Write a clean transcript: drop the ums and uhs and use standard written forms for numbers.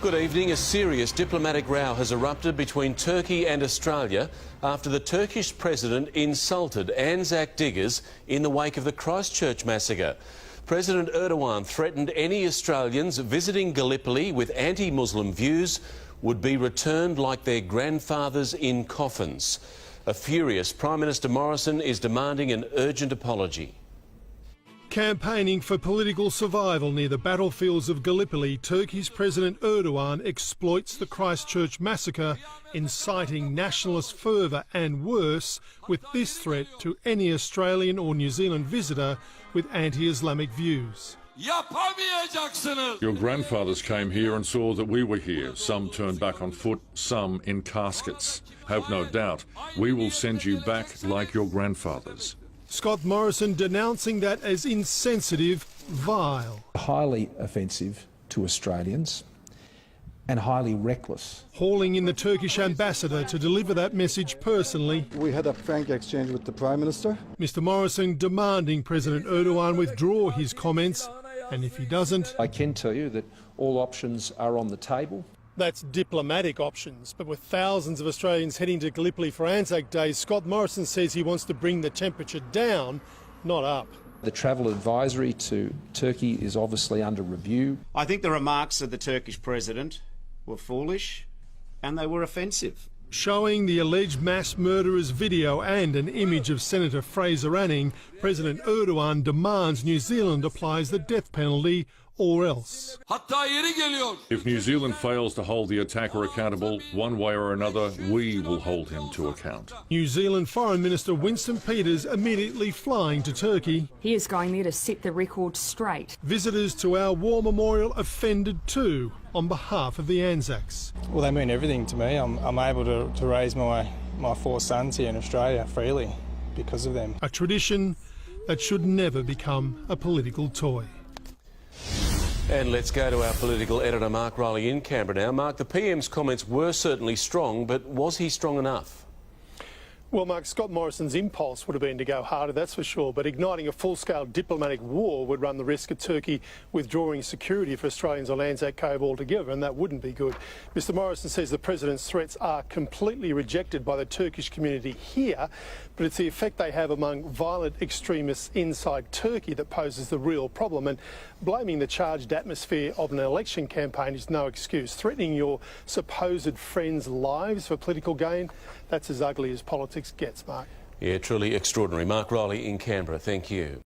Good evening. A serious diplomatic row has erupted between Turkey and Australia after the Turkish President insulted ANZAC diggers in the wake of the Christchurch massacre. President Erdogan threatened any Australians visiting Gallipoli with anti-Muslim views would be returned like their grandfathers in coffins. A furious Prime Minister Morrison is demanding an urgent apology. Campaigning for political survival near the battlefields of Gallipoli, Turkey's President Erdogan exploits the Christchurch massacre, inciting nationalist fervour and worse, with this threat to any Australian or New Zealand visitor with anti-Islamic views. Your grandfathers came here and saw that we were here. Some turned back on foot, some in caskets. Have no doubt, we will send you back like your grandfathers. Scott Morrison denouncing that as insensitive, vile. Highly offensive to Australians and highly reckless. Hauling in the Turkish ambassador to deliver that message personally. We had a frank exchange with the Prime Minister. Mr Morrison demanding President Erdogan withdraw his comments, and if he doesn't... I can tell you that all options are on the table. That's diplomatic options, but with thousands of Australians heading to Gallipoli for ANZAC Day, Scott Morrison says he wants to bring the temperature down, not up. The travel advisory to Turkey is obviously under review. I think the remarks of the Turkish President were foolish and they were offensive. Showing the alleged mass murderer's video and an image of Senator Fraser Anning, President Erdogan demands New Zealand applies the death penalty or else. If New Zealand fails to hold the attacker accountable one way or another, we will hold him to account. New Zealand Foreign Minister Winston Peters immediately flying to Turkey. He is going there to set the record straight. Visitors to our war memorial offended too on behalf of the ANZACs. Well, they mean everything to me. I'm able to raise my four sons here in Australia freely because of them. A tradition that should never become a political toy. And let's go to our political editor, Mark Riley, in Canberra now. Mark, the PM's comments were certainly strong, but was he strong enough? Well, Mark, Scott Morrison's impulse would have been to go harder, that's for sure, but igniting a full-scale diplomatic war would run the risk of Turkey withdrawing security for Australians on ANZAC Cove altogether, and that wouldn't be good. Mr Morrison says the President's threats are completely rejected by the Turkish community here, but it's the effect they have among violent extremists inside Turkey that poses the real problem, and blaming the charged atmosphere of an election campaign is no excuse. Threatening your supposed friends' lives for political gain, that's as ugly as politics gets, Mark. Yeah, truly extraordinary. Mark Riley in Canberra, thank you.